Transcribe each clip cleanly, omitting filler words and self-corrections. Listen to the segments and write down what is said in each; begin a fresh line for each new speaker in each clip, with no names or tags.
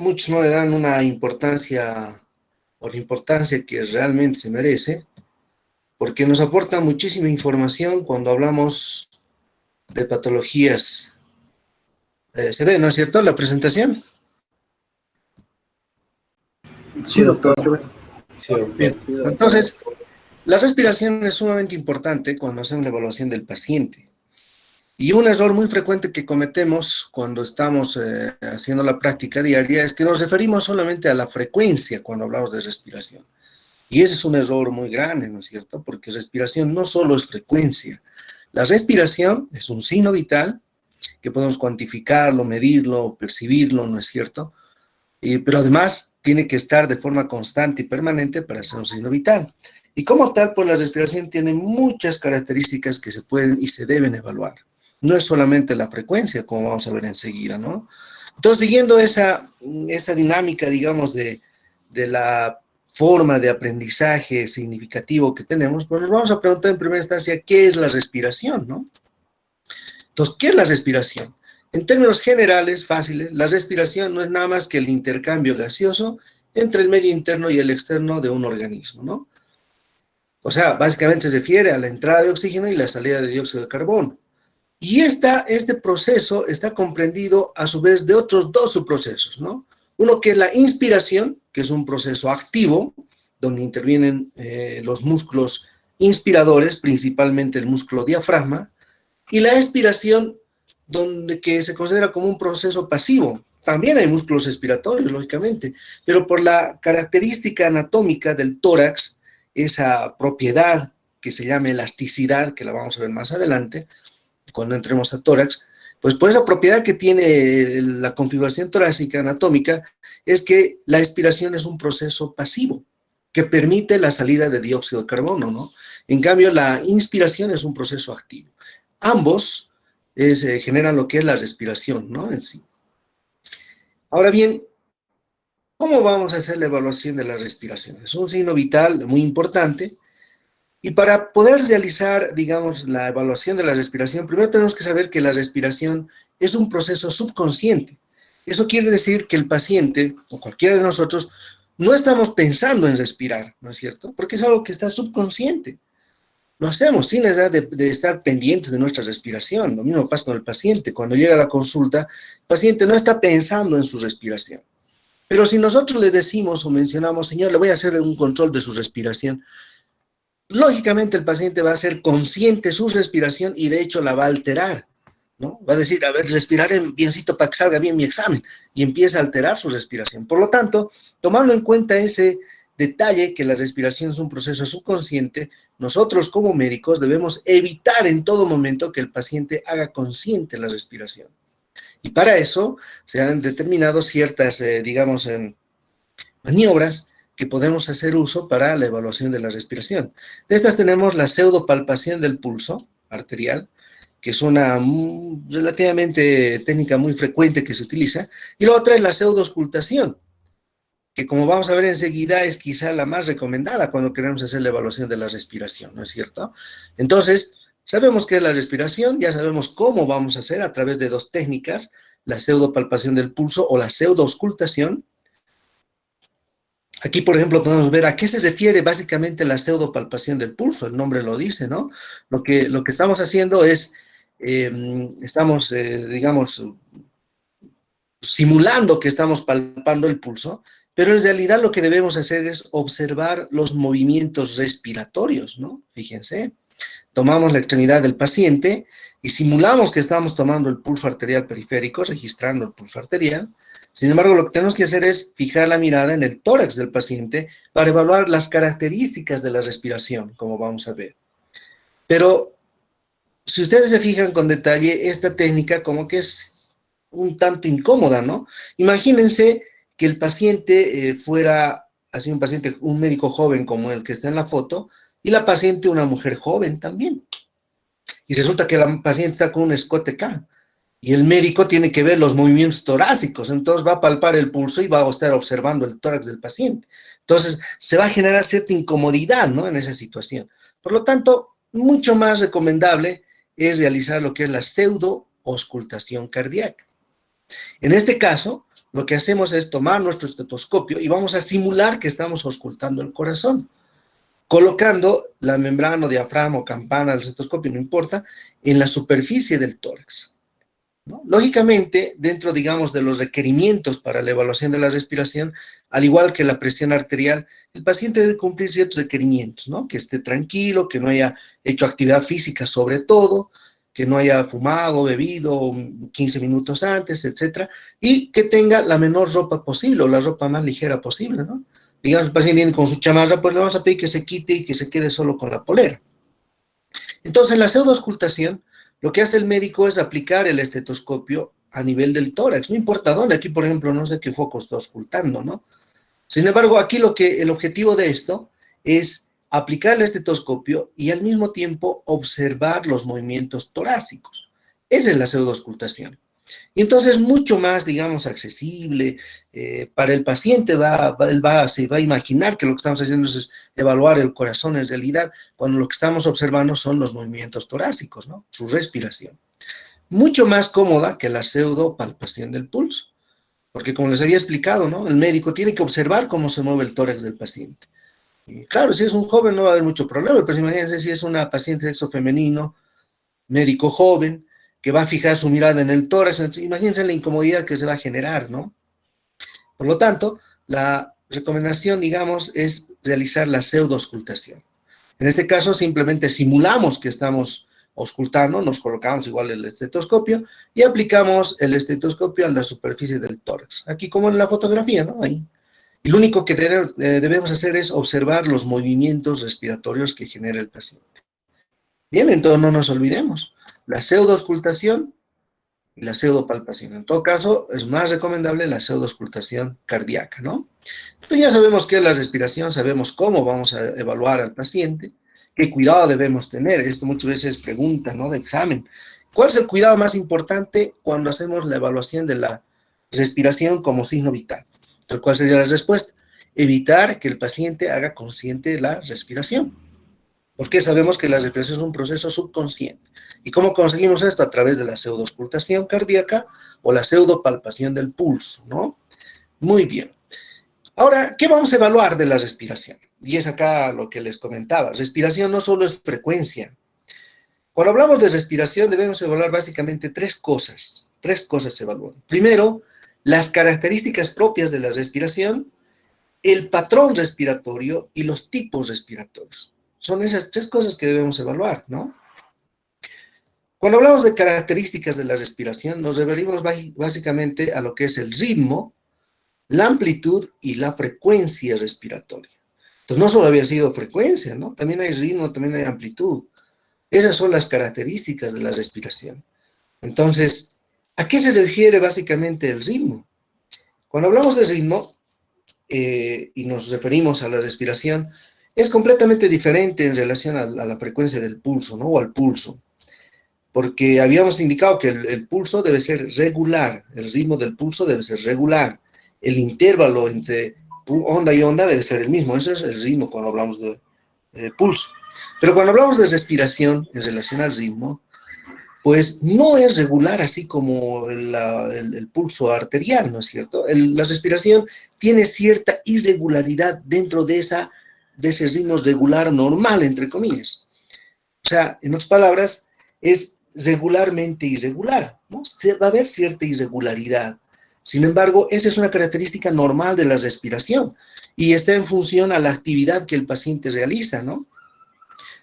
muchos no le dan una importancia, o la importancia que realmente se merece, porque nos aporta muchísima información cuando hablamos de patologías. ¿Se ve, no es cierto, la presentación?
Sí, doctor.
Sí,
Bien, entonces, la respiración es sumamente importante cuando hacemos la evaluación del paciente. Y un error muy frecuente que cometemos cuando estamos haciendo la práctica diaria es que nos referimos solamente a la frecuencia cuando hablamos de respiración. Y ese es un error muy grande, ¿no es cierto? Porque respiración no solo es frecuencia. La respiración es un signo vital que podemos cuantificarlo, medirlo, percibirlo, ¿no es cierto? Pero además tiene que estar de forma constante y permanente para ser un signo vital. Y como tal, pues la respiración tiene muchas características que se pueden y se deben evaluar. No es solamente la frecuencia, como vamos a ver enseguida, ¿no? Entonces, siguiendo esa dinámica, digamos, de la forma de aprendizaje significativo que tenemos, pues nos vamos a preguntar en primera instancia, ¿qué es la respiración, no? Entonces, ¿qué es la respiración? En términos generales, fáciles, la respiración no es nada más que el intercambio gaseoso entre el medio interno y el externo de un organismo, ¿no? O sea, básicamente se refiere a la entrada de oxígeno y la salida de dióxido de carbono. Y este proceso está comprendido a su vez de otros dos subprocesos, ¿no? Uno que es la inspiración, que es un proceso activo, donde intervienen los músculos inspiradores, principalmente el músculo diafragma, y la expiración, que se considera como un proceso pasivo. También hay músculos expiratorios, lógicamente, pero por la característica anatómica del tórax, esa propiedad que se llama elasticidad, que la vamos a ver más adelante, cuando entremos a tórax, pues por esa propiedad que tiene la configuración torácica anatómica, es que la expiración es un proceso pasivo, que permite la salida de dióxido de carbono, ¿no? En cambio, la inspiración es un proceso activo. Ambos generan lo que es la respiración, ¿no? En sí. Ahora bien, ¿cómo vamos a hacer la evaluación de la respiración? Es un signo vital muy importante. Y para poder realizar, digamos, la evaluación de la respiración, primero tenemos que saber que la respiración es un proceso subconsciente. Eso quiere decir que el paciente, o cualquiera de nosotros, no estamos pensando en respirar, ¿no es cierto? Porque es algo que está subconsciente. Lo hacemos sin necesidad de estar pendientes de nuestra respiración. Lo mismo pasa con el paciente. Cuando llega a la consulta, el paciente no está pensando en su respiración. Pero si nosotros le decimos o mencionamos, señor, le voy a hacer un control de su respiración, lógicamente el paciente va a ser consciente de su respiración y de hecho la va a alterar, ¿no? Va a decir, a ver, respiraré biencito para que salga bien mi examen, y empieza a alterar su respiración. Por lo tanto, tomando en cuenta ese detalle, que la respiración es un proceso subconsciente, nosotros como médicos debemos evitar en todo momento que el paciente haga consciente la respiración. Y para eso se han determinado ciertas, digamos, maniobras que podemos hacer uso para la evaluación de la respiración. De estas tenemos la pseudopalpación del pulso arterial, que es una relativamente técnica muy frecuente que se utiliza, y la otra es la pseudoauscultación, que como vamos a ver enseguida es quizá la más recomendada cuando queremos hacer la evaluación de la respiración, ¿no es cierto? Entonces, sabemos qué es la respiración, ya sabemos cómo vamos a hacer a través de dos técnicas, la pseudopalpación del pulso o la pseudoauscultación. Aquí, por ejemplo, podemos ver a qué se refiere básicamente la pseudopalpación del pulso, el nombre lo dice, ¿no? Lo que estamos haciendo es, digamos, simulando que estamos palpando el pulso, pero en realidad lo que debemos hacer es observar los movimientos respiratorios, ¿no? Fíjense, tomamos la extremidad del paciente y simulamos que estamos tomando el pulso arterial periférico, registrando el pulso arterial. Sin embargo, lo que tenemos que hacer es fijar la mirada en el tórax del paciente para evaluar las características de la respiración, como vamos a ver. Pero si ustedes se fijan con detalle, esta técnica como que es un tanto incómoda, ¿no? Imagínense que el paciente fuera así un médico joven como el que está en la foto, y la paciente una mujer joven también. Y resulta que la paciente está con un escote K, y el médico tiene que ver los movimientos torácicos, entonces va a palpar el pulso y va a estar observando el tórax del paciente. Entonces, se va a generar cierta incomodidad, ¿no?, en esa situación. Por lo tanto, mucho más recomendable es realizar lo que es la pseudoauscultación cardíaca. En este caso, lo que hacemos es tomar nuestro estetoscopio y vamos a simular que estamos auscultando el corazón, colocando la membrana o diafragma o campana del estetoscopio, no importa, en la superficie del tórax, ¿no? Lógicamente, dentro, digamos, de los requerimientos para la evaluación de la respiración, al igual que la presión arterial, el paciente debe cumplir ciertos requerimientos, ¿no? Que esté tranquilo, que no haya hecho actividad física sobre todo, que no haya fumado, bebido 15 minutos antes, etcétera, y que tenga la menor ropa posible o la ropa más ligera posible, ¿no? Digamos, el paciente viene con su chamarra, pues le vamos a pedir que se quite y que se quede solo con la polera. Entonces, en la pseudoauscultación, lo que hace el médico es aplicar el estetoscopio a nivel del tórax, no importa dónde. Aquí, por ejemplo, no sé qué foco está auscultando, ¿no? Sin embargo, aquí el objetivo de esto es aplicar el estetoscopio y al mismo tiempo observar los movimientos torácicos. Esa es la pseudoauscultación. Y entonces mucho más, digamos, accesible para el paciente. Se va a imaginar que lo que estamos haciendo es evaluar el corazón en realidad, cuando lo que estamos observando son los movimientos torácicos, ¿no? Su respiración. Mucho más cómoda que la pseudopalpación del pulso, porque como les había explicado, ¿no? El médico tiene que observar cómo se mueve el tórax del paciente. Y claro, si es un joven no va a haber mucho problema, pero imagínense si es una paciente de sexo femenino, médico joven, que va a fijar su mirada en el tórax. Entonces, imagínense la incomodidad que se va a generar, ¿no? Por lo tanto, la recomendación, digamos, es realizar la pseudoauscultación. En este caso, simplemente simulamos que estamos auscultando, nos colocamos igual el estetoscopio y aplicamos el estetoscopio a la superficie del tórax. Aquí como en la fotografía, ¿no? Ahí. Y lo único que debemos hacer es observar los movimientos respiratorios que genera el paciente. Bien, entonces no nos olvidemos. La pseudoauscultación y la pseudopalpación. En todo caso, es más recomendable la pseudoauscultación cardíaca, ¿no? Entonces ya sabemos qué es la respiración, sabemos cómo vamos a evaluar al paciente, qué cuidado debemos tener. Esto muchas veces preguntan, ¿no? De examen. ¿Cuál es el cuidado más importante cuando hacemos la evaluación de la respiración como signo vital? Entonces, ¿cuál sería la respuesta? Evitar que el paciente haga consciente la respiración, porque sabemos que la respiración es un proceso subconsciente. ¿Y cómo conseguimos esto? A través de la pseudoauscultación cardíaca o la pseudopalpación del pulso, ¿no? Muy bien. Ahora, ¿qué vamos a evaluar de la respiración? Y es acá lo que les comentaba. Respiración no solo es frecuencia. Cuando hablamos de respiración debemos evaluar básicamente tres cosas. Tres cosas se evalúan. Primero, las características propias de la respiración, el patrón respiratorio y los tipos respiratorios. Son esas tres cosas que debemos evaluar, ¿no? Cuando hablamos de características de la respiración, nos referimos básicamente a lo que es el ritmo, la amplitud y la frecuencia respiratoria. Entonces, no solo había sido frecuencia, ¿no? También hay ritmo, también hay amplitud. Esas son las características de la respiración. Entonces, ¿a qué se refiere básicamente el ritmo? Cuando hablamos de ritmo y nos referimos a la respiración, es completamente diferente en relación a la frecuencia del pulso, ¿no? O al pulso. Porque habíamos indicado que el pulso debe ser regular, el ritmo del pulso debe ser regular, el intervalo entre onda y onda debe ser el mismo. Ese es el ritmo cuando hablamos de pulso. Pero cuando hablamos de respiración en relación al ritmo, pues no es regular así como el pulso arterial, ¿no es cierto? La respiración tiene cierta irregularidad dentro de ese ritmo regular normal, entre comillas. O sea, en otras palabras, es regularmente irregular, ¿no? Va a haber cierta irregularidad. Sin embargo, esa es una característica normal de la respiración y está en función a la actividad que el paciente realiza, ¿no?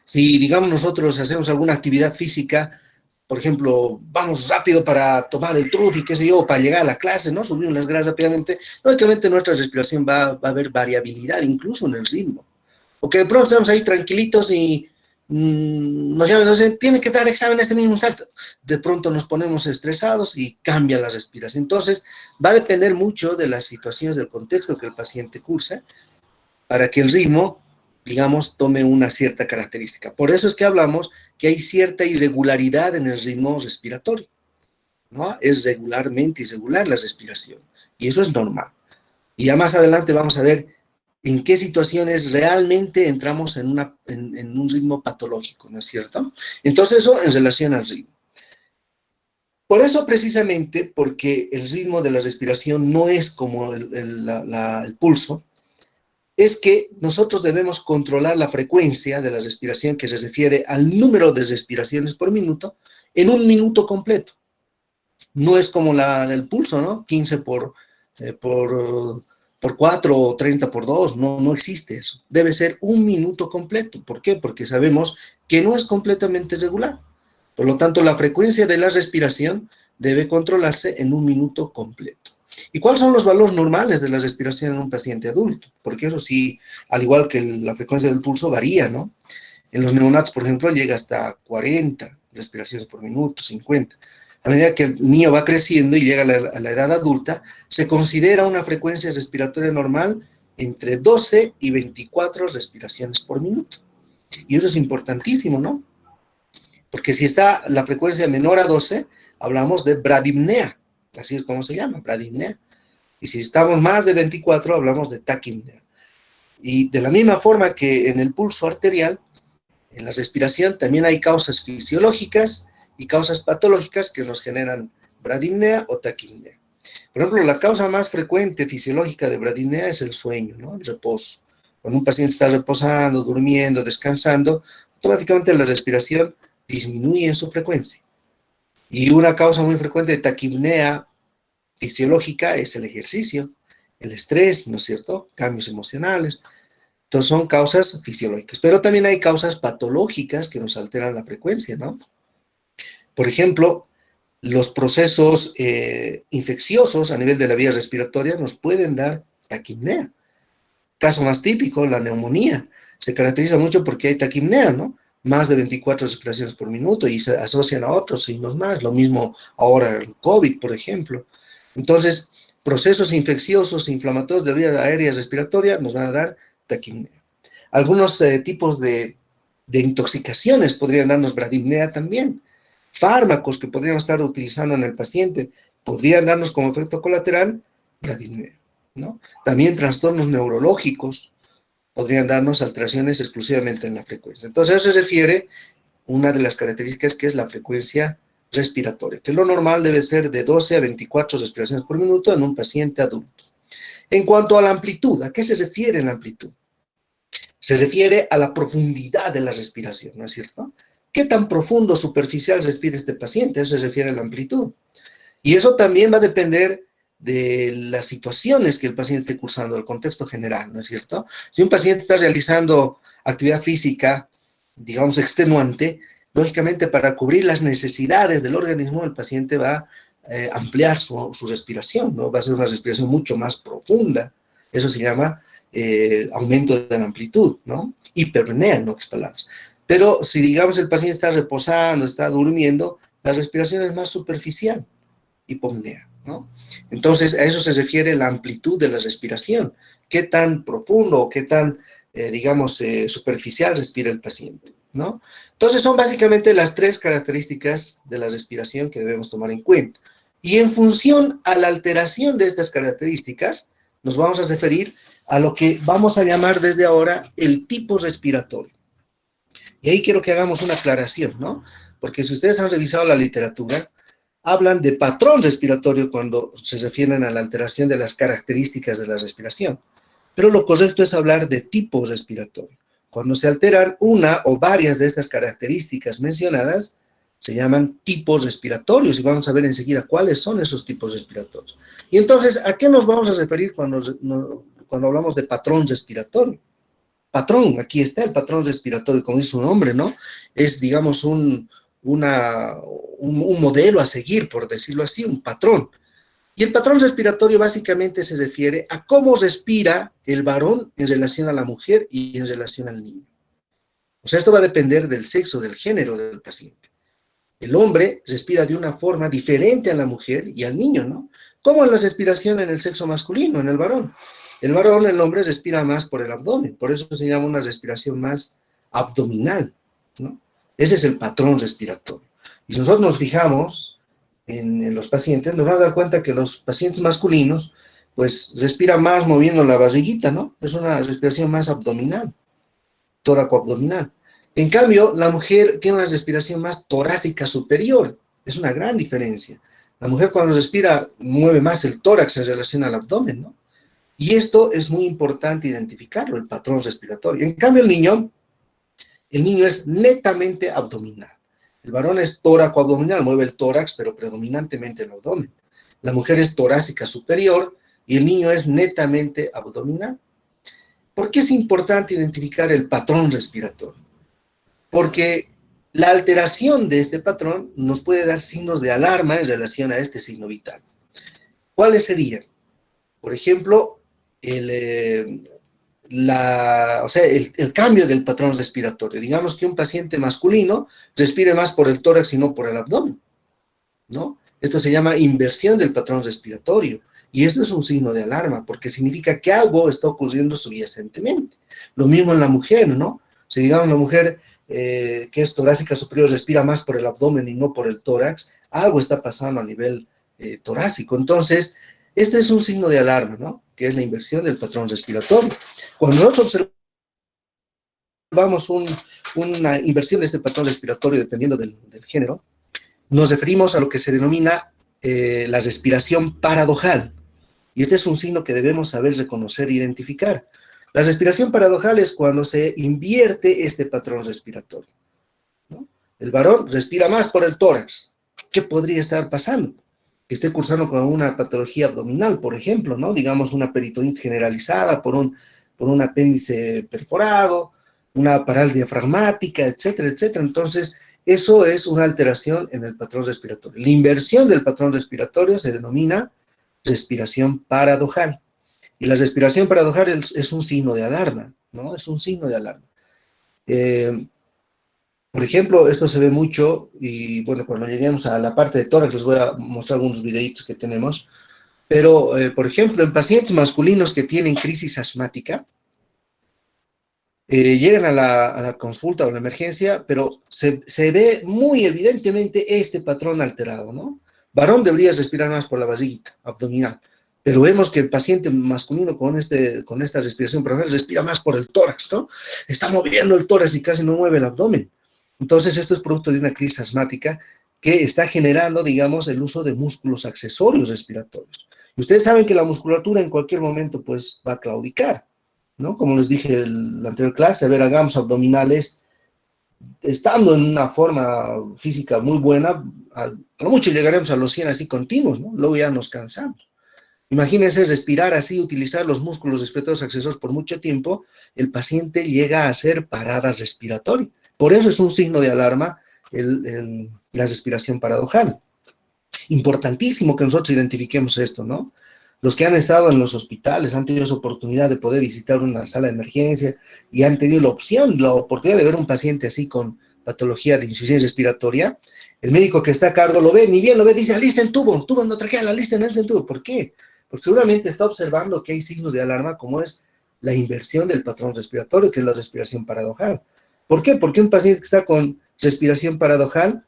Si, digamos, nosotros hacemos alguna actividad física, por ejemplo, vamos rápido para tomar el trufi, qué sé yo, para llegar a la clase, ¿no? Subimos las gradas rápidamente, lógicamente nuestra respiración va a haber variabilidad incluso en el ritmo. O que de pronto estamos ahí tranquilitos y nos llaman, nos dicen, tiene que dar examen este mismo instante. De pronto nos ponemos estresados y cambia la respiración. Entonces, va a depender mucho de las situaciones, del contexto que el paciente cursa, para que el ritmo, digamos, tome una cierta característica. Por eso es que hablamos que hay cierta irregularidad en el ritmo respiratorio, ¿no? Es regularmente irregular la respiración, y eso es normal. Y ya más adelante vamos a ver en qué situaciones realmente entramos en un ritmo patológico, ¿no es cierto? Entonces eso en relación al ritmo. Por eso precisamente, porque el ritmo de la respiración no es como el pulso, es que nosotros debemos controlar la frecuencia de la respiración que se refiere al número de respiraciones por minuto en un minuto completo. No es como el pulso, ¿no? 15 por 4 o 30 por 2, no existe eso. Debe ser un minuto completo. ¿Por qué? Porque sabemos que no es completamente regular. Por lo tanto, la frecuencia de la respiración debe controlarse en un minuto completo. ¿Y cuáles son los valores normales de la respiración en un paciente adulto? Porque eso sí, al igual que la frecuencia del pulso, varía, ¿no? En los neonatos, por ejemplo, llega hasta 40 respiraciones por minuto, 50. A medida que el niño va creciendo y llega a la edad adulta, se considera una frecuencia respiratoria normal entre 12 y 24 respiraciones por minuto. Y eso es importantísimo, ¿no? Porque si está la frecuencia menor a 12, hablamos de bradipnea, así es como se llama, bradipnea. Y si estamos más de 24, hablamos de taquipnea. Y de la misma forma que en el pulso arterial, en la respiración también hay causas fisiológicas y causas patológicas que nos generan bradipnea o taquipnea. Por ejemplo, la causa más frecuente fisiológica de bradipnea es el sueño, ¿no? El reposo. Cuando un paciente está reposando, durmiendo, descansando, automáticamente la respiración disminuye en su frecuencia. Y una causa muy frecuente de taquipnea fisiológica es el ejercicio, el estrés, ¿no es cierto? Cambios emocionales. Entonces son causas fisiológicas. Pero también hay causas patológicas que nos alteran la frecuencia, ¿no? Por ejemplo, los procesos infecciosos a nivel de la vía respiratoria nos pueden dar taquipnea. Caso más típico, la neumonía. Se caracteriza mucho porque hay taquipnea, ¿no? Más de 24 respiraciones por minuto y se asocian a otros signos más. Lo mismo ahora el COVID, por ejemplo. Entonces, procesos infecciosos, inflamatorios de la vía aérea respiratoria nos van a dar taquipnea. Algunos tipos de intoxicaciones podrían darnos bradipnea también. Fármacos que podríamos estar utilizando en el paciente podrían darnos como efecto colateral bradipnea, ¿no? También trastornos neurológicos podrían darnos alteraciones exclusivamente en la frecuencia. Entonces, eso se refiere una de las características que es la frecuencia respiratoria, que lo normal debe ser de 12 a 24 respiraciones por minuto en un paciente adulto. En cuanto a la amplitud, ¿a qué se refiere la amplitud? Se refiere a la profundidad de la respiración, ¿no es cierto? ¿Qué tan profundo, superficial respira este paciente? Eso se refiere a la amplitud. Y eso también va a depender de las situaciones que el paciente esté cursando, el contexto general, ¿no es cierto? Si un paciente está realizando actividad física, digamos, extenuante, lógicamente para cubrir las necesidades del organismo, el paciente va a ampliar su respiración, ¿no? Va a ser una respiración mucho más profunda. Eso se llama aumento de la amplitud, ¿no? Hiperpnea, en otras palabras. Pero si, digamos, el paciente está reposando, está durmiendo, la respiración es más superficial, hipopnea, ¿no? Entonces, a eso se refiere la amplitud de la respiración. ¿Qué tan profundo o qué tan, digamos, superficial respira el paciente, ¿no? Entonces, son básicamente las tres características de la respiración que debemos tomar en cuenta. Y en función a la alteración de estas características, nos vamos a referir a lo que vamos a llamar desde ahora el tipo respiratorio. Y ahí quiero que hagamos una aclaración, ¿no? Porque si ustedes han revisado la literatura, hablan de patrón respiratorio cuando se refieren a la alteración de las características de la respiración. Pero lo correcto es hablar de tipo respiratorio. Cuando se alteran una o varias de estas características mencionadas, se llaman tipos respiratorios y vamos a ver enseguida cuáles son esos tipos respiratorios. Y entonces, ¿a qué nos vamos a referir cuando hablamos de patrón respiratorio? Patrón, aquí está el patrón respiratorio, como dice su nombre, ¿no? Es, digamos, un modelo a seguir, por decirlo así, un patrón. Y el patrón respiratorio básicamente se refiere a cómo respira el varón en relación a la mujer y en relación al niño. O sea, esto va a depender del sexo, del género del paciente. El hombre respira de una forma diferente a la mujer y al niño, ¿no? ¿Cómo es la respiración en el sexo masculino, en el varón? El varón, el hombre, respira más por el abdomen, por eso se llama una respiración más abdominal, ¿no? Ese es el patrón respiratorio. Y si nosotros nos fijamos en los pacientes, nos vamos a dar cuenta que los pacientes masculinos, pues, respiran más moviendo la barriguita, ¿no? Es una respiración más abdominal, tóraco-abdominal. En cambio, la mujer tiene una respiración más torácica superior, Es una gran diferencia. La mujer cuando respira mueve más el tórax en relación al abdomen, ¿no? Y esto es muy importante identificarlo, el patrón respiratorio. En cambio, el niño es netamente abdominal. El varón es tóraco-abdominal, mueve el tórax, pero predominantemente el abdomen. La mujer es torácica superior y el niño es netamente abdominal. ¿Por qué es importante identificar el patrón respiratorio? Porque la alteración de este patrón nos puede dar signos de alarma en relación a este signo vital. ¿Cuáles serían? Por ejemplo, el cambio del patrón respiratorio. Digamos que un paciente masculino respire más por el tórax y no por el abdomen, ¿no? Esto se llama inversión del patrón respiratorio. Y esto es un signo de alarma, porque significa que algo está ocurriendo subyacentemente. Lo mismo en la mujer, ¿no? Si digamos la mujer que es torácica superior respira más por el abdomen y no por el tórax, algo está pasando a nivel torácico. Entonces, este es un signo de alarma, ¿no? Que es la inversión del patrón respiratorio. Cuando nosotros observamos una inversión de este patrón respiratorio, dependiendo del género, nos referimos a lo que se denomina la respiración paradojal. Y este es un signo que debemos saber reconocer e identificar. La respiración paradojal es cuando se invierte este patrón respiratorio, ¿no? El varón respira más por el tórax. ¿Qué podría estar pasando? Que esté cursando con una patología abdominal, por ejemplo, ¿no? Digamos una peritonitis generalizada por un apéndice perforado, una parálisis diafragmática, etcétera, etcétera. Entonces, eso es una alteración en el patrón respiratorio. La inversión del patrón respiratorio se denomina respiración paradojal. Y la respiración paradojal es un signo de alarma, ¿no? Es un signo de alarma. Por ejemplo, esto se ve mucho, y bueno, cuando lleguemos a la parte de tórax les voy a mostrar algunos videitos que tenemos, pero, por ejemplo, en pacientes masculinos que tienen crisis asmática, llegan a la consulta o a la emergencia, pero se ve muy evidentemente este patrón alterado, ¿no? Varón debería respirar más por la vasija abdominal, pero vemos que el paciente masculino con esta respiración paradojal respira más por el tórax, ¿no? Está moviendo el tórax y casi no mueve el abdomen. Entonces, esto es producto de una crisis asmática que está generando, digamos, el uso de músculos accesorios respiratorios. Y ustedes saben que la musculatura en cualquier momento, pues, va a claudicar, ¿no? Como les dije en la anterior clase, a ver, hagamos abdominales, estando en una forma física muy buena, a lo mucho llegaremos a los 100 así continuos, ¿no? Luego ya nos cansamos. Imagínense respirar así, utilizar los músculos respiratorios accesorios por mucho tiempo, el paciente llega a hacer paradas respiratorias. Por eso es un signo de alarma la respiración paradojal. Importantísimo que nosotros identifiquemos esto, ¿no? Los que han estado en los hospitales han tenido esa oportunidad de poder visitar una sala de emergencia y han tenido la oportunidad de ver un paciente así con patología de insuficiencia respiratoria. El médico que está a cargo lo ve, ni bien lo ve, dice, alisten tubo endotraqueal, alisten el tubo. ¿Por qué? Porque seguramente está observando que hay signos de alarma como es la inversión del patrón respiratorio, que es la respiración paradojal. ¿Por qué? Porque un paciente que está con respiración paradojal,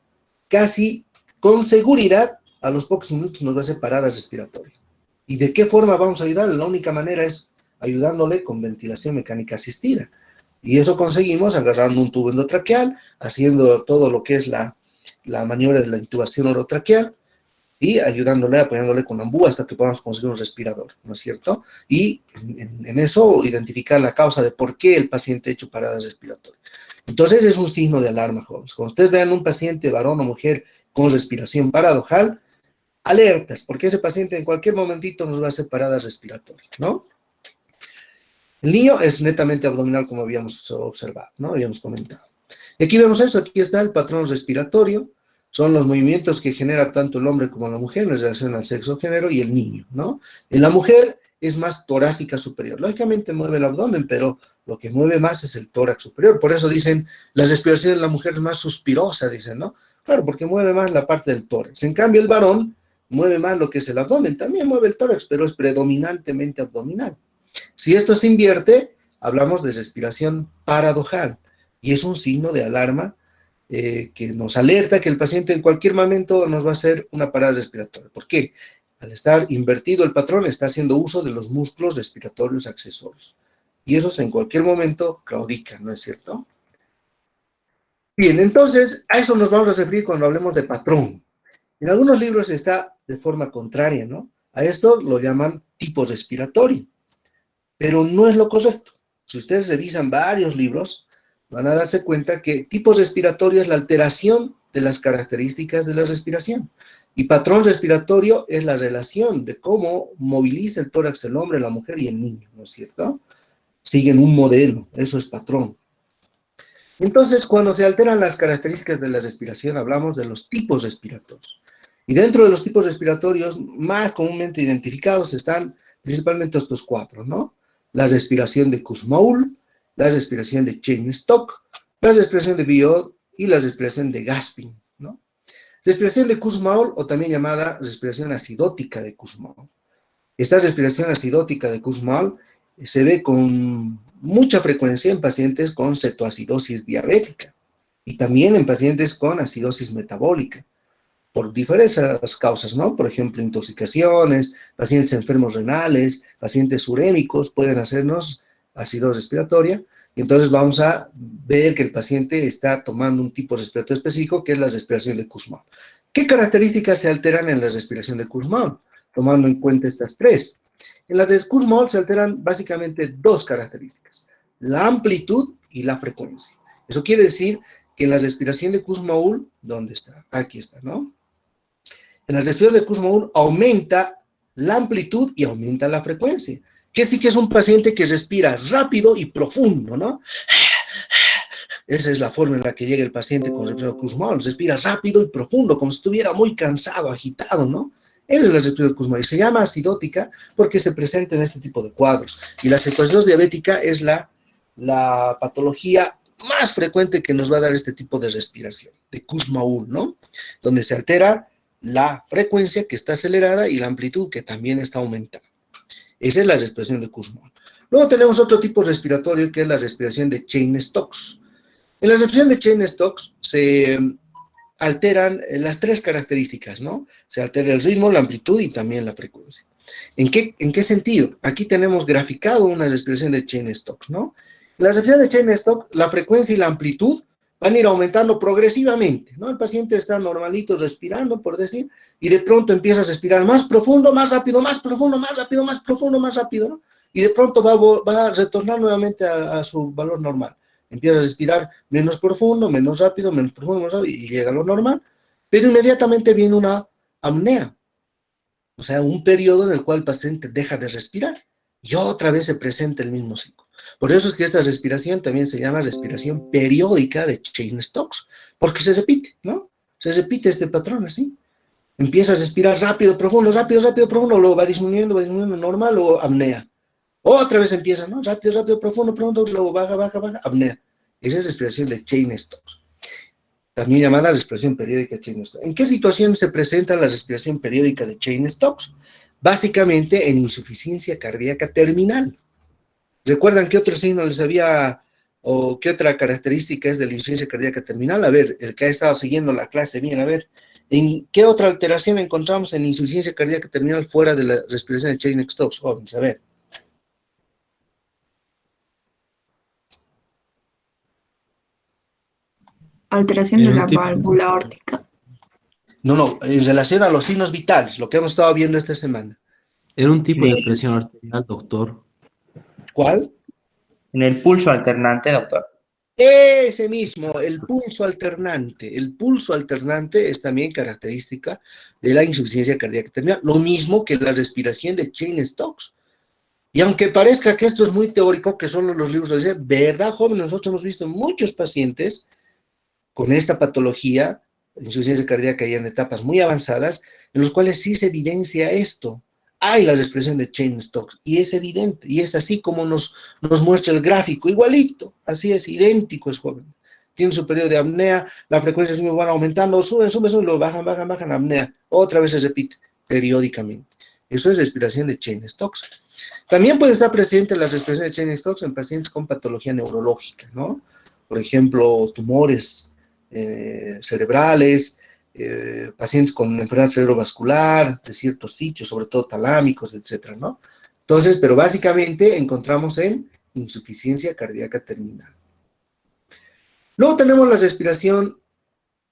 casi con seguridad, a los pocos minutos nos va a hacer paradas respiratorias. ¿Y de qué forma vamos a ayudarle? La única manera es ayudándole con ventilación mecánica asistida. Y eso conseguimos agarrando un tubo endotraqueal, haciendo todo lo que es la maniobra de la intubación orotraqueal y ayudándole, apoyándole con ambú hasta que podamos conseguir un respirador, ¿no es cierto? Y en eso identificar la causa de por qué el paciente ha hecho paradas respiratorias. Entonces es un signo de alarma, jóvenes. Cuando ustedes vean un paciente, varón o mujer, con respiración paradojal, alertas, porque ese paciente en cualquier momentito nos va a hacer paradas respiratorias, ¿no? El niño es netamente abdominal, como habíamos observado, ¿no? Habíamos comentado. Y aquí vemos eso, aquí está el patrón respiratorio, son los movimientos que genera tanto el hombre como la mujer en relación al sexo género y el niño, ¿no? En la mujer es más torácica superior, lógicamente mueve el abdomen, pero lo que mueve más es el tórax superior, por eso dicen, la respiración de la mujer es más suspirosa, dicen, ¿no? Claro, porque mueve más la parte del tórax. En cambio, el varón mueve más lo que es el abdomen, también mueve el tórax, pero es predominantemente abdominal. Si esto se invierte, hablamos de respiración paradojal, y es un signo de alarma que nos alerta que el paciente en cualquier momento nos va a hacer una parada respiratoria. ¿Por qué? Al estar invertido el patrón, está haciendo uso de los músculos respiratorios accesorios. Y esos en cualquier momento claudican, ¿no es cierto? Bien, entonces, a eso nos vamos a referir cuando hablemos de patrón. En algunos libros está de forma contraria, ¿no? A esto lo llaman tipo respiratorio, pero no es lo correcto. Si ustedes revisan varios libros, van a darse cuenta que tipo respiratorio es la alteración de las características de la respiración. Y patrón respiratorio es la relación de cómo moviliza el tórax el hombre, la mujer y el niño, ¿no es cierto? Siguen un modelo, eso es patrón. Entonces, cuando se alteran las características de la respiración, hablamos de los tipos respiratorios. Y dentro de los tipos respiratorios más comúnmente identificados están principalmente estos cuatro, ¿no? La respiración de Kussmaul, la respiración de Cheyne-Stokes, la respiración de Biot y la respiración de Gasping, ¿no? Respiración de Kussmaul, o también llamada respiración acidótica de Kussmaul. Esta respiración acidótica de Kussmaul se ve con mucha frecuencia en pacientes con cetoacidosis diabética y también en pacientes con acidosis metabólica, por diversas causas, ¿no? Por ejemplo, intoxicaciones, pacientes enfermos renales, pacientes urémicos pueden hacernos acidosis respiratoria, y entonces vamos a ver que el paciente está tomando un tipo respiratorio específico, que es la respiración de Kussmaul. ¿Qué características se alteran en la respiración de Kussmaul? Tomando en cuenta estas tres. En la de Kussmaul se alteran básicamente dos características, la amplitud y la frecuencia. Eso quiere decir que en la respiración de Kussmaul, ¿dónde está? Aquí está, ¿no? En la respiración de Kussmaul aumenta la amplitud y aumenta la frecuencia. Que sí que es un paciente que respira rápido y profundo, ¿no? Esa es la forma en la que llega el paciente con respiración de Kussmaul, respira rápido y profundo, como si estuviera muy cansado, agitado, ¿no? Esa es la respiración de Kussmaul y se llama acidótica porque se presenta en este tipo de cuadros. Y la cetoacidosis diabética es la patología más frecuente que nos va a dar este tipo de respiración, de Kussmaul, ¿no? Donde se altera la frecuencia que está acelerada y la amplitud que también está aumentada. Esa es la respiración de Kussmaul. Luego tenemos otro tipo respiratorio que es la respiración de Cheyne-Stokes. En la respiración de Cheyne-Stokes se alteran las tres características, ¿no? Se altera el ritmo, la amplitud y también la frecuencia. ¿En qué sentido? Aquí tenemos graficado una respiración de Cheyne-Stokes, ¿no? En la respiración de Cheyne-Stokes, la frecuencia y la amplitud van a ir aumentando progresivamente, ¿no? El paciente está normalito respirando, por decir, y de pronto empieza a respirar más profundo, más rápido, más profundo, más rápido, más profundo, más rápido, ¿no? Y de pronto va a retornar nuevamente a su valor normal. Empieza a respirar menos profundo, menos rápido, menos profundo, menos rápido, y llega a lo normal, pero inmediatamente viene una apnea, o sea, un periodo en el cual el paciente deja de respirar, y otra vez se presenta el mismo ciclo. Por eso es que esta respiración también se llama respiración periódica de Cheyne-Stokes, porque se repite, ¿no? Se repite este patrón así. Empieza a respirar rápido, profundo, rápido, rápido, profundo, luego va disminuyendo, normal, luego apnea. Otra vez empieza, ¿no? Rápido, rápido, profundo, profundo, luego baja, baja, baja, apnea. Esa es respiración de Cheyne-Stokes, también llamada respiración periódica de Cheyne-Stokes. ¿En qué situación se presenta la respiración periódica de Cheyne-Stokes? Básicamente en insuficiencia cardíaca terminal. ¿Recuerdan qué otro signo les había, o qué otra característica es de la insuficiencia cardíaca terminal? A ver, el que ha estado siguiendo la clase bien, a ver, ¿en qué otra alteración encontramos en insuficiencia cardíaca terminal fuera de la respiración de Cheyne-Stokes, jóvenes? A ver.
Alteración de la válvula aórtica.
No, en relación a los signos vitales, lo que hemos estado viendo esta semana.
Era un tipo de presión arterial, doctor.
¿Cuál?
En el pulso alternante, doctor.
Ese mismo, el pulso alternante. El pulso alternante es también característica de la insuficiencia cardíaca terminal, lo mismo que la respiración de Cheyne-Stokes. Y aunque parezca que esto es muy teórico, que solo los libros lo dicen, ¿verdad, jóvenes? Nosotros hemos visto muchos pacientes con esta patología, insuficiencia cardíaca ya en etapas muy avanzadas, en los cuales sí se evidencia esto. Hay la respiración de Cheyne-Stokes, y es evidente, y es así como nos muestra el gráfico, igualito, así es, idéntico es joven. Tiene su periodo de apnea, la frecuencia siempre van aumentando, suben, luego bajan, apnea, otra vez se repite, periódicamente. Eso es respiración de Cheyne-Stokes. También puede estar presente la respiración de Cheyne-Stokes en pacientes con patología neurológica, ¿no? Por ejemplo, tumores cerebrales, pacientes con enfermedad cerebrovascular de ciertos sitios, sobre todo talámicos, etcétera, ¿no? Entonces, pero básicamente encontramos en insuficiencia cardíaca terminal. Luego tenemos la respiración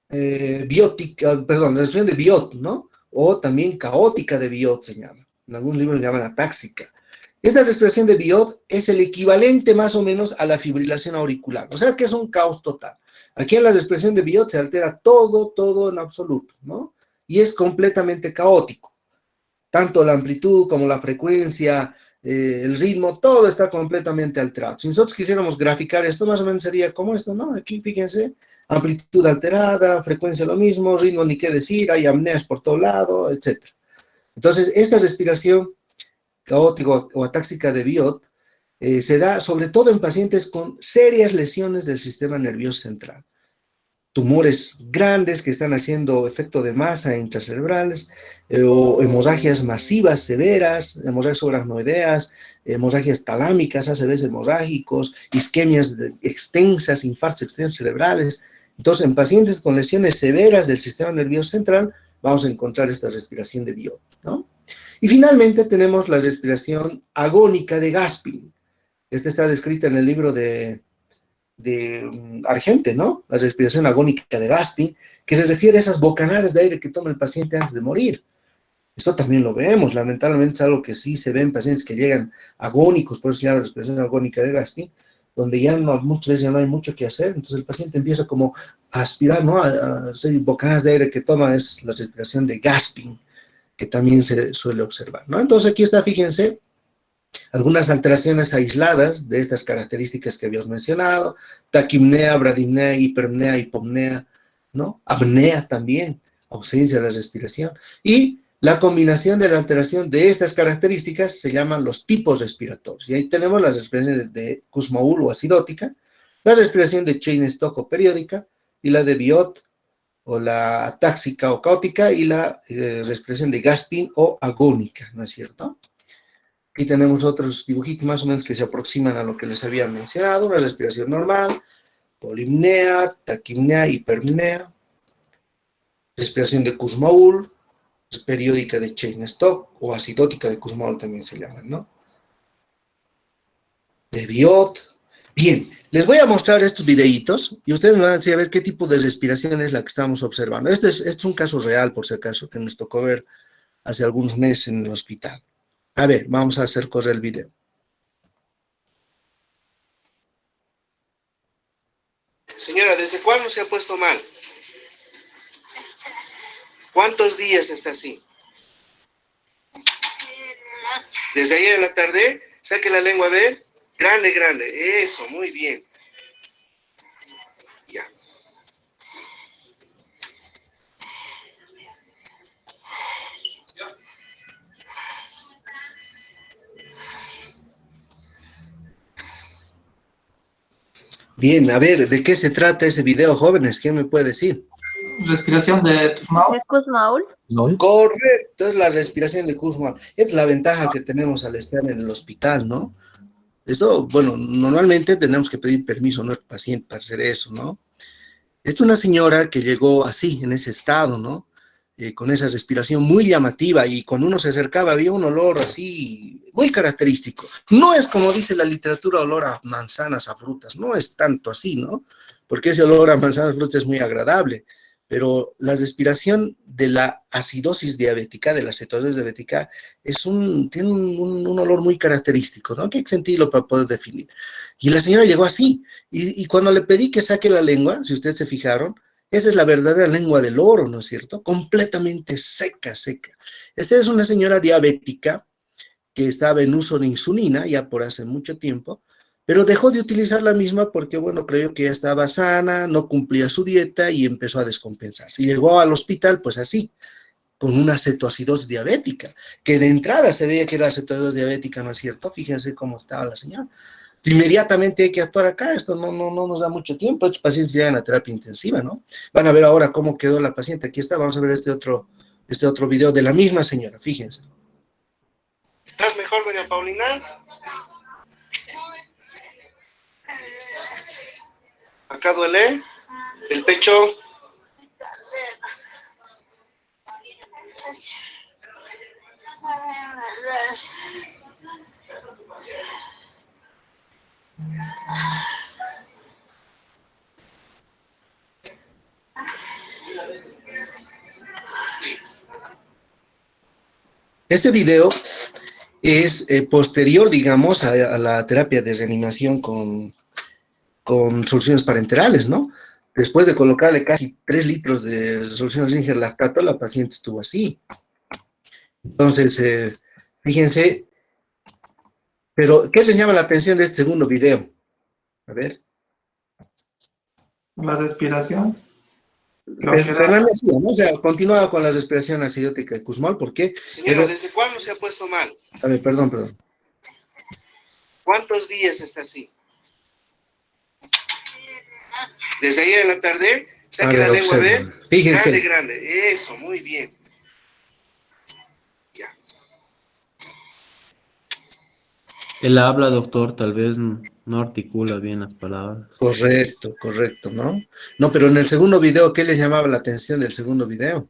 biótica, perdón, la respiración de Biot, ¿no? O también caótica de Biot se llama. En algunos libros le llaman atáxica. Esta respiración de Biot es el equivalente más o menos a la fibrilación auricular, o sea que es un caos total. Aquí en la respiración de Biot se altera todo, todo en absoluto, ¿no? Y es completamente caótico. Tanto la amplitud como la frecuencia, el ritmo, todo está completamente alterado. Si nosotros quisiéramos graficar esto, más o menos sería como esto, ¿no? Aquí, fíjense, amplitud alterada, frecuencia lo mismo, ritmo ni qué decir, hay apneas por todo lado, etc. Entonces, esta respiración caótica o atáxica de Biot se da sobre todo en pacientes con serias lesiones del sistema nervioso central, tumores grandes que están haciendo efecto de masa intracerebrales, o hemorragias masivas severas, hemorragias subaracnoideas, hemorragias talámicas, ACVs hemorrágicos, isquemias extensas, infartos extensos cerebrales. Entonces, en pacientes con lesiones severas del sistema nervioso central, vamos a encontrar esta respiración de Biot, ¿no? Y finalmente tenemos la respiración agónica de Gasping. Esta está descrita en el libro de Argente, ¿no? La respiración agónica de Gasping, que se refiere a esas bocanadas de aire que toma el paciente antes de morir. Esto también lo vemos, lamentablemente es algo que sí se ve en pacientes que llegan agónicos, por eso se llama respiración agónica de Gasping, donde ya no, muchas veces ya no hay mucho que hacer, entonces el paciente empieza como a aspirar, ¿no? A hacer bocanadas de aire que toma, es la respiración de Gasping, que también se suele observar, ¿no? Entonces aquí está, fíjense, algunas alteraciones aisladas de estas características que habíamos mencionado: taquipnea, bradipnea, hiperpnea, hipopnea, ¿no? Apnea también, ausencia de la respiración. Y la combinación de la alteración de estas características se llaman los tipos respiratorios. Y ahí tenemos las respiraciones de Kussmaul o acidótica, la respiración de Cheyne-Stokes o periódica, y la de Biot o la atáxica o caótica, y la respiración de Gasping o agónica, ¿no es cierto? Aquí tenemos otros dibujitos más o menos que se aproximan a lo que les había mencionado: una respiración normal, polipnea, taquipnea, hiperpnea, respiración de Kussmaul, periódica de Cheyne-Stokes o acidótica de Kussmaul también se llaman, ¿no? De Biot. Bien, les voy a mostrar estos videitos y ustedes me van a decir a ver qué tipo de respiración es la que estamos observando. Este es un caso real, por si acaso, que nos tocó ver hace algunos meses en el hospital. A ver, vamos a hacer correr el video. Señora, ¿desde cuándo se ha puesto mal? ¿Cuántos días está así? Desde ayer en la tarde, saque la lengua a ver. Grande, grande. Eso, muy bien. Ya. Bien, a ver, ¿de qué se trata ese video, jóvenes? ¿Quién me puede decir?
Respiración de Kussmaul.
¿De Kussmaul?
¿No?
Correcto, es la respiración de Kussmaul. Es la ventaja que tenemos al estar en el hospital, ¿no? Esto, bueno, normalmente tenemos que pedir permiso a nuestro paciente para hacer eso, ¿no? Es una señora que llegó así, en ese estado, ¿no? Con esa respiración muy llamativa, y cuando uno se acercaba había un olor así muy característico. No es como dice la literatura, olor a manzanas, a frutas, no es tanto así, ¿no? Porque ese olor a manzanas, frutas es muy agradable, pero la respiración de la acidosis diabética, de la cetosis diabética, tiene un olor muy característico, ¿no? Que hay que sentirlo para poder definir. Y la señora llegó así, y cuando le pedí que saque la lengua, si ustedes se fijaron, esa es la verdadera lengua del oro, ¿no es cierto? Completamente seca, seca. Esta es una señora diabética que estaba en uso de insulina ya por hace mucho tiempo, pero dejó de utilizar la misma porque, bueno, creyó que ya estaba sana, no cumplía su dieta y empezó a descompensarse. Y llegó al hospital, pues así, con una cetoacidosis diabética, que de entrada se veía que era cetoacidosis diabética, ¿no es cierto? Fíjense cómo estaba la señora. Inmediatamente hay que actuar acá, esto no nos da mucho tiempo, estos pacientes llegan a terapia intensiva, ¿no? Van a ver ahora cómo quedó la paciente, aquí está, vamos a ver este otro video de la misma señora, fíjense. ¿Estás mejor, doña Paulina? ¿Acá duele? ¿El pecho? Este video es posterior, digamos, a la terapia de reanimación con soluciones parenterales, ¿no? Después de colocarle casi 3 litros de solución Ringer lactato, la paciente estuvo así. Entonces, fíjense, pero ¿qué les llama la atención de este segundo video? A ver.
La respiración. Creo que era-
Fernanda, sí, ¿no? O sea, continuaba con la respiración acidótica de Kussmaul, ¿por qué? Señora, ¿desde cuándo se ha puesto mal? A ver, perdón. ¿Cuántos días está así? ¿Desde ayer en la tarde? Saque la lengua, a ver. Fíjense. Grande. Eso, muy bien. Ya.
Él habla, doctor, tal vez no articula bien las palabras.
Correcto, ¿no? No, pero en el segundo video, ¿qué les llamaba la atención del segundo video?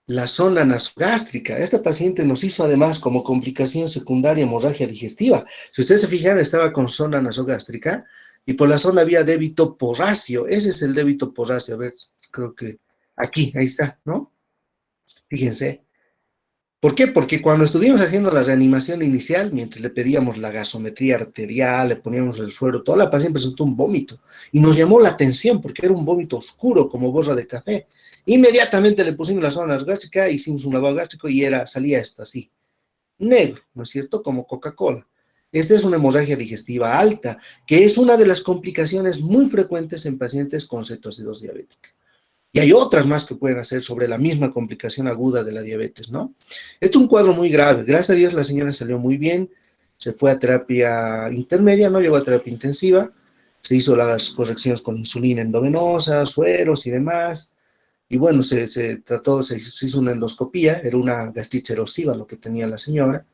La zona nasogástrica. Esta paciente nos hizo además como complicación secundaria hemorragia digestiva. Si ustedes se fijan, estaba con zona nasogástrica y por la zona había débito porráceo. Ese es el débito porráceo. A ver, creo que aquí, ahí está, ¿no? Fíjense. ¿Por qué? Porque cuando estuvimos haciendo la reanimación inicial, mientras le pedíamos la gasometría arterial, le poníamos el suero, toda la paciente presentó un vómito y nos llamó la atención porque era un vómito oscuro como borra de café. Inmediatamente le pusimos la zona gástrica, hicimos un lavado gástrico y salía esto así, negro, ¿no es cierto? Como Coca-Cola. Esta es una hemorragia digestiva alta, que es una de las complicaciones muy frecuentes en pacientes con cetoacidosis diabética. Y hay otras más que pueden hacer sobre la misma complicación aguda de la diabetes, ¿no? Esto es un cuadro muy grave. Gracias a Dios la señora salió muy bien, se fue a terapia intermedia, no llegó a terapia intensiva, se hizo las correcciones con insulina endovenosa, sueros y demás, y bueno, se hizo una endoscopía, era una gastritis erosiva lo que tenía la señora,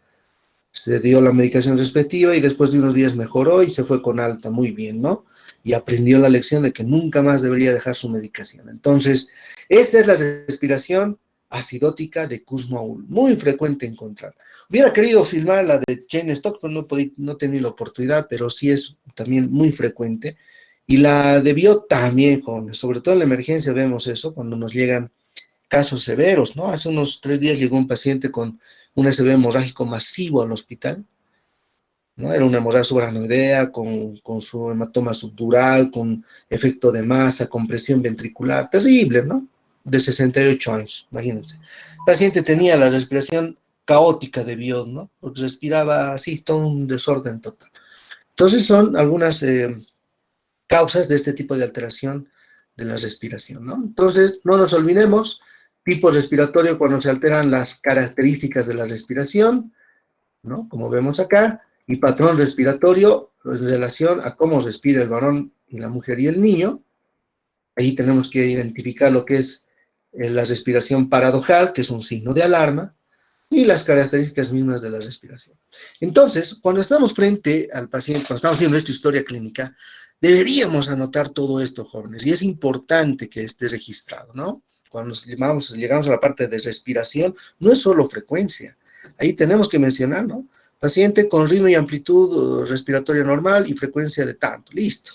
se dio la medicación respectiva y después de unos días mejoró y se fue con alta, muy bien, ¿no? Y aprendió la lección de que nunca más debería dejar su medicación. Entonces, esta es la respiración acidótica de Kussmaul, muy frecuente encontrar. Hubiera querido filmar la de Jane Stock, pero no he tenido la oportunidad, pero sí es también muy frecuente. Y la de Biot también, jóvenes, sobre todo en la emergencia vemos eso, cuando nos llegan casos severos, ¿no? Hace unos 3 días llegó un paciente con un SB hemorrágico masivo al hospital, ¿no? Era una hemorragia subaracnoidea con su hematoma subdural, con efecto de masa, compresión ventricular, terrible, ¿no? De 68 años, imagínense. El paciente tenía la respiración caótica de Biot, ¿no? Porque respiraba así, todo un desorden total. Entonces son algunas causas de este tipo de alteración de la respiración, ¿no? Entonces, no nos olvidemos, tipo respiratorio cuando se alteran las características de la respiración, ¿no? Como vemos acá, y patrón respiratorio en relación a cómo respira el varón y la mujer y el niño. Ahí tenemos que identificar lo que es la respiración paradojal, que es un signo de alarma, y las características mismas de la respiración. Entonces, cuando estamos frente al paciente, cuando estamos haciendo esta historia clínica, deberíamos anotar todo esto, jóvenes, y es importante que esté registrado, ¿no? Cuando llegamos a la parte de respiración, no es solo frecuencia, ahí tenemos que mencionar, ¿no? Paciente con ritmo y amplitud respiratoria normal y frecuencia de tanto, listo.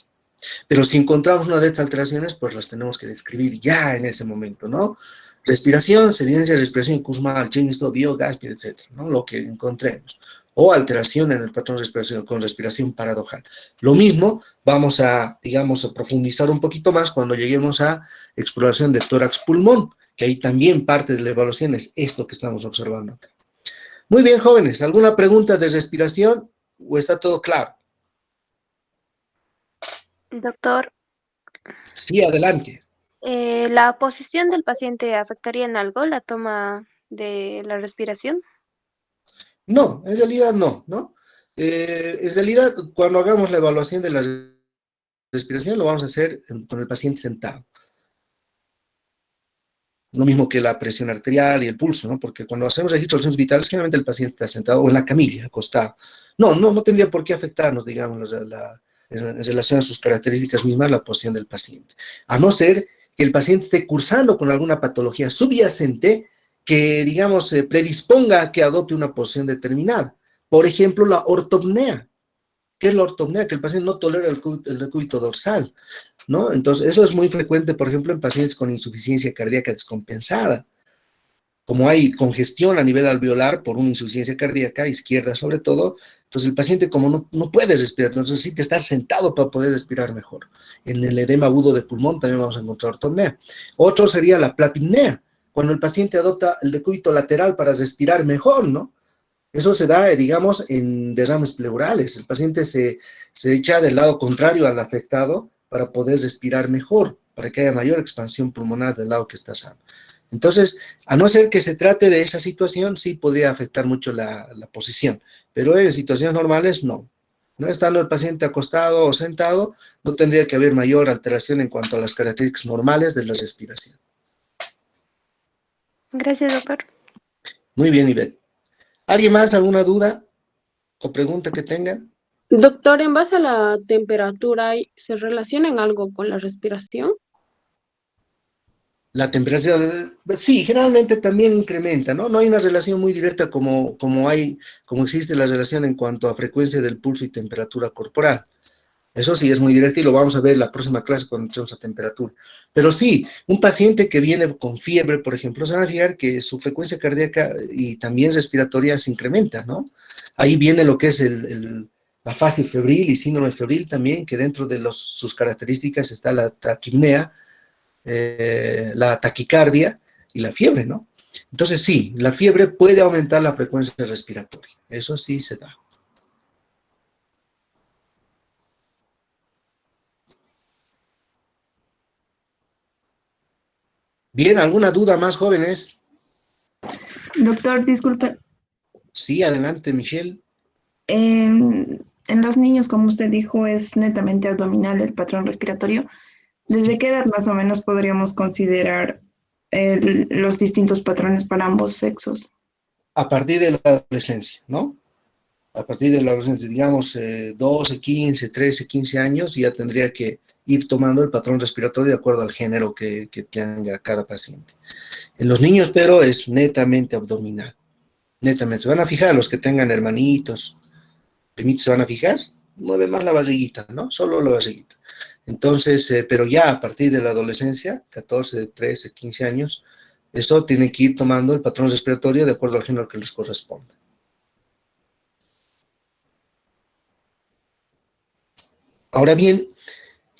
Pero si encontramos una de estas alteraciones, pues las tenemos que describir ya en ese momento, ¿no? Respiración, se evidencia respiración en Kussmaul, Ching-Stokes, Biot, etc., ¿no? Lo que encontremos. O alteración en el patrón de respiración con respiración paradojal. Lo mismo, vamos a, digamos, a profundizar un poquito más cuando lleguemos a exploración de tórax-pulmón, que ahí también parte de la evaluación es esto que estamos observando acá. Muy bien, jóvenes, ¿alguna pregunta de respiración o está todo claro?
Doctor,
Sí, adelante.
¿la posición del paciente afectaría en algo la toma de la respiración?
No, en realidad no, ¿no? En realidad, cuando hagamos la evaluación de la respiración, lo vamos a hacer con el paciente sentado. Lo mismo que la presión arterial y el pulso, ¿no? Porque cuando hacemos registro de signos vitales, generalmente el paciente está sentado o en la camilla, acostado. No tendría por qué afectarnos, digamos, en relación a sus características mismas, la posición del paciente. A no ser que el paciente esté cursando con alguna patología subyacente que, digamos, predisponga a que adopte una posición determinada. Por ejemplo, la ortopnea. ¿Qué es la ortopnea? Que el paciente no tolera el decúbito dorsal, ¿no? Entonces, eso es muy frecuente, por ejemplo, en pacientes con insuficiencia cardíaca descompensada, como hay congestión a nivel alveolar por una insuficiencia cardíaca, izquierda sobre todo, entonces el paciente como no puede respirar, entonces necesita estar sentado para poder respirar mejor. En el edema agudo de pulmón también vamos a encontrar ortopnea. Otro sería la platipnea, cuando el paciente adopta el decúbito lateral para respirar mejor, ¿no? Eso se da, digamos, en derrames pleurales. El paciente se echa del lado contrario al afectado para poder respirar mejor, para que haya mayor expansión pulmonar del lado que está sano. Entonces, a no ser que se trate de esa situación, sí podría afectar mucho la posición, pero en situaciones normales no. No estando el paciente acostado o sentado, no tendría que haber mayor alteración en cuanto a las características normales de la respiración.
Gracias, doctor.
Muy bien, Ivette. ¿Alguien más alguna duda o pregunta que tenga?
Doctor, en base a la temperatura, ¿se relaciona en algo con la respiración?
La temperatura, sí, generalmente también incrementa, ¿no? No hay una relación muy directa como existe la relación en cuanto a frecuencia del pulso y temperatura corporal. Eso sí es muy directo y lo vamos a ver en la próxima clase cuando echemos a temperatura. Pero sí, un paciente que viene con fiebre, por ejemplo, se van a fijar que su frecuencia cardíaca y también respiratoria se incrementa, ¿no? Ahí viene lo que es la fase febril y síndrome febril también, que dentro de sus características está la taquipnea, la taquicardia y la fiebre, ¿no? Entonces sí, la fiebre puede aumentar la frecuencia respiratoria, eso sí se da. Bien, ¿alguna duda más, jóvenes?
Doctor, disculpe,
Sí, adelante, Michelle.
en los niños, como usted dijo, es netamente abdominal el patrón respiratorio. ¿Desde qué edad más o menos podríamos considerar los distintos patrones para ambos sexos?
A partir de la adolescencia, ¿no? A partir de la adolescencia, digamos, 12, 15, 13, 15 años, ya tendría que ir tomando el patrón respiratorio de acuerdo al género que tenga cada paciente. En los niños, pero, es netamente abdominal. Netamente. Se van a fijar los que tengan hermanitos, primitos, se van a fijar, mueve más la barriguita, ¿no? Solo la barriguita. Entonces, pero ya a partir de la adolescencia, 14, 13, 15 años, eso tiene que ir tomando el patrón respiratorio de acuerdo al género que les corresponda. Ahora bien,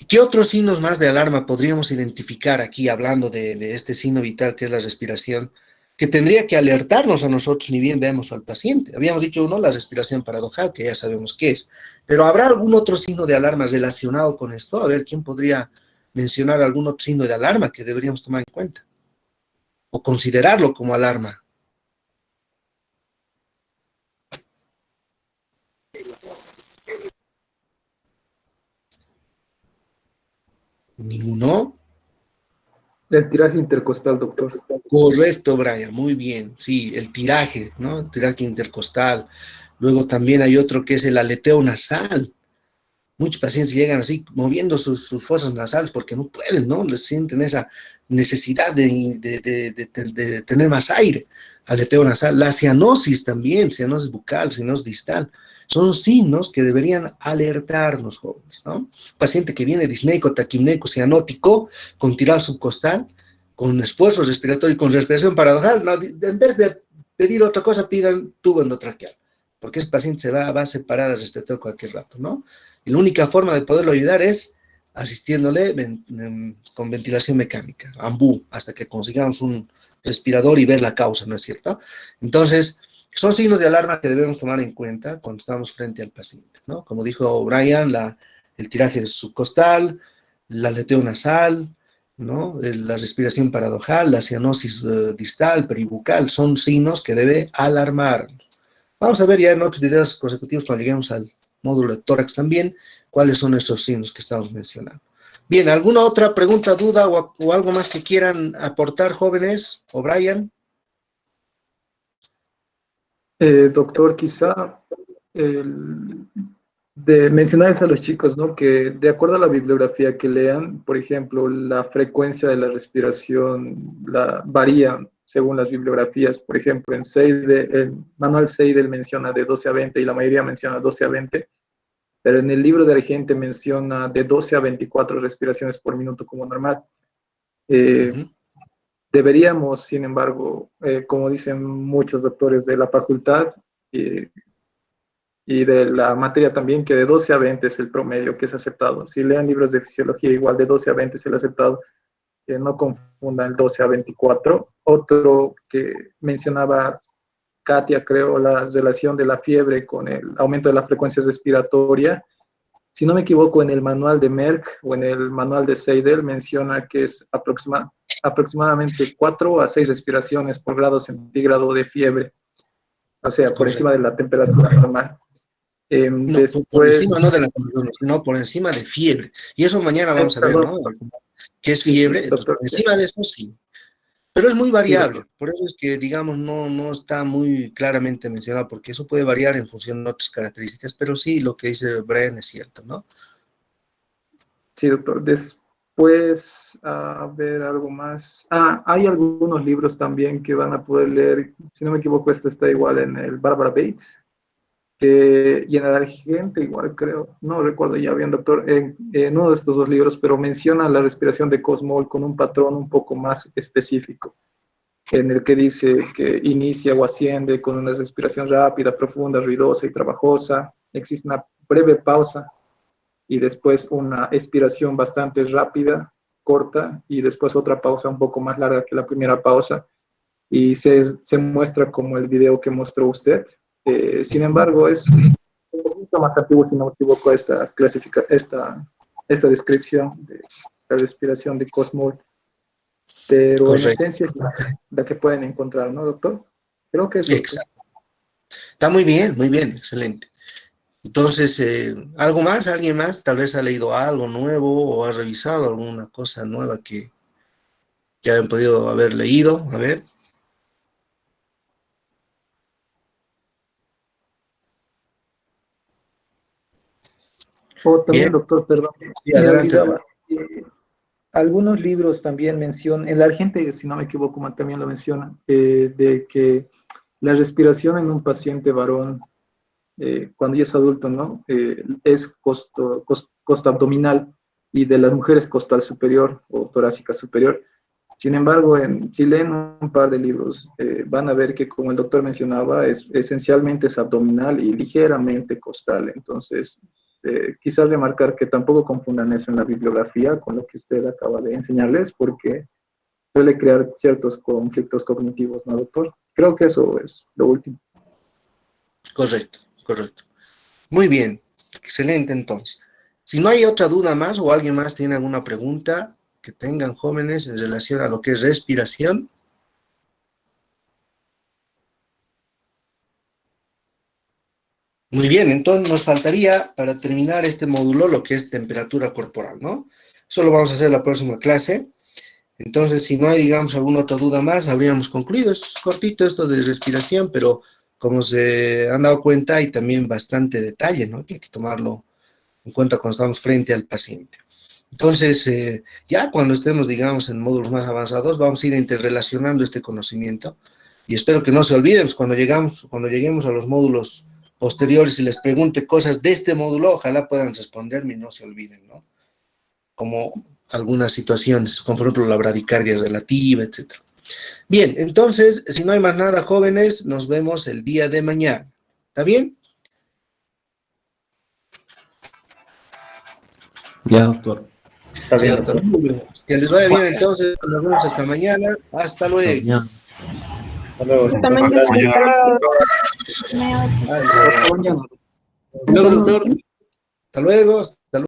¿qué otros signos más de alarma podríamos identificar aquí hablando de este signo vital que es la respiración, que tendría que alertarnos a nosotros ni bien vemos al paciente? Habíamos dicho uno, la respiración paradojal, que ya sabemos qué es, pero ¿habrá algún otro signo de alarma relacionado con esto? A ver, ¿quién podría mencionar algún otro signo de alarma que deberíamos tomar en cuenta o considerarlo como alarma? ¿Ninguno?
El tiraje intercostal, doctor.
Correcto, Brian, muy bien. Sí, el tiraje, ¿no? El tiraje intercostal. Luego también hay otro que es el aleteo nasal. Muchos pacientes llegan así, moviendo sus fosas nasales porque no pueden, ¿no? Les sienten esa necesidad de tener más aire. Aleteo nasal. La cianosis también, cianosis bucal, cianosis distal. Son signos que deberían alertarnos, jóvenes, ¿no? Paciente que viene disneico, taquimneico, cianótico, con tirar subcostal, con esfuerzo respiratorio y con respiración paradojal, no, en vez de pedir otra cosa, pidan tubo endotraqueal, porque ese paciente se va a separar del respiratorio cualquier rato, ¿no? Y la única forma de poderlo ayudar es asistiéndole con ventilación mecánica, ambú, hasta que consigamos un respirador y ver la causa, ¿no es cierto? Entonces, son signos de alarma que debemos tomar en cuenta cuando estamos frente al paciente, ¿no? Como dijo Brian, el tiraje subcostal, el aleteo nasal, ¿no? La respiración paradojal, la cianosis distal, peribucal, son signos que debe alarmarnos. Vamos a ver ya en otros videos consecutivos cuando lleguemos al módulo de tórax también, cuáles son esos signos que estamos mencionando. Bien, ¿alguna otra pregunta, duda o algo más que quieran aportar, jóvenes? ¿O Brian?
Doctor, quizá de mencionarles a los chicos, ¿no? Que de acuerdo a la bibliografía que lean, por ejemplo, la frecuencia de la respiración varía según las bibliografías. Por ejemplo, el manual Seidel menciona de 12 a 20 y la mayoría menciona 12 a 20, pero en el libro de Argente menciona de 12 a 24 respiraciones por minuto como normal. Deberíamos, sin embargo, como dicen muchos doctores de la facultad y de la materia también, que de 12 a 20 es el promedio que es aceptado. Si leen libros de fisiología, igual de 12 a 20 es el aceptado, que no confundan el 12 a 24. Otro que mencionaba Katia, creo, la relación de la fiebre con el aumento de la frecuencia respiratoria. Si no me equivoco, en el manual de Merck o en el manual de Seidel menciona que es aproximadamente 4 a 6 respiraciones por grado centígrado de fiebre, o sea, por
Correcto.
encima de la temperatura normal.
No, por encima no de la temperatura, sino por encima de fiebre. Y eso mañana vamos a ver, ¿no? ¿Qué es
Sí,
fiebre?
doctor,
Por encima de eso sí. Pero es muy
sí,
variable,
doctor.
por eso es que, digamos, no está muy claramente mencionado, porque eso puede variar en función de otras características, pero sí, lo que dice Brian es cierto, ¿no?
Sí, doctor. Después, a ver, algo más. Hay algunos libros también que van a poder leer, si no me equivoco, esto está igual en el Barbara Bates, y en el Argente igual creo, no recuerdo ya bien, doctor, en uno de estos dos libros, pero menciona la respiración de Kussmaul con un patrón un poco más específico, en el que dice que inicia o asciende con una respiración rápida, profunda, ruidosa y trabajosa. Existe una breve pausa y después una expiración bastante rápida, corta, y después otra pausa un poco más larga que la primera pausa. Y se muestra como el video que mostró usted. Sin embargo, es un poquito más antiguo, si no me equivoco, esta descripción de la respiración de Kussmaul, pero en
Correcto.
esencia es la que pueden encontrar, ¿no, doctor? Creo que eso.
Exacto. Está muy bien, excelente. Entonces, ¿algo más? ¿Alguien más? Tal vez ha leído algo nuevo o ha revisado alguna cosa nueva que hayan podido haber leído. A ver.
O también,
Bien.
doctor, perdón,
Sí,
me
adelante.
olvidaba. Algunos libros también mencionan, en la gente, si no me equivoco, también lo menciona, de que la respiración en un paciente varón, cuando ya es adulto, ¿no? Es costa abdominal, y de las mujeres costal superior o torácica superior. Sin embargo, si leen un par de libros, van a ver que, como el doctor mencionaba, esencialmente es abdominal y ligeramente costal. Entonces, quizás remarcar que tampoco confundan eso en la bibliografía con lo que usted acaba de enseñarles, porque suele crear ciertos conflictos cognitivos, ¿no, doctor? Creo que eso es lo último.
Correcto, correcto. Muy bien, excelente entonces. Si no hay otra duda más o alguien más tiene alguna pregunta que tengan jóvenes en relación a lo que es respiración. Muy bien, entonces nos faltaría para terminar este módulo lo que es temperatura corporal, ¿no? Eso lo vamos a hacer la próxima clase. Entonces, si no hay, digamos, alguna otra duda más, habríamos concluido. Es cortito esto de respiración, pero como se han dado cuenta, hay también bastante detalle, ¿no? Que hay que tomarlo en cuenta cuando estamos frente al paciente. Entonces, ya cuando estemos, digamos, en módulos más avanzados, vamos a ir interrelacionando este conocimiento y espero que no se olviden, pues, cuando lleguemos a los módulos posteriores y les pregunte cosas de este módulo, ojalá puedan responderme y no se olviden, ¿no? Como algunas situaciones, como por ejemplo la bradicardia relativa, etc. Bien, entonces, si no hay más nada, jóvenes, nos vemos el día de mañana. ¿Está bien?
Ya, doctor.
Está bien, doctor.
Que les vaya bien entonces, nos vemos hasta mañana. Hasta luego.
Ya.
Hasta luego.
Hasta mañana.
Hasta mañana.
Luego, doctor.
Hasta luego. Hasta luego.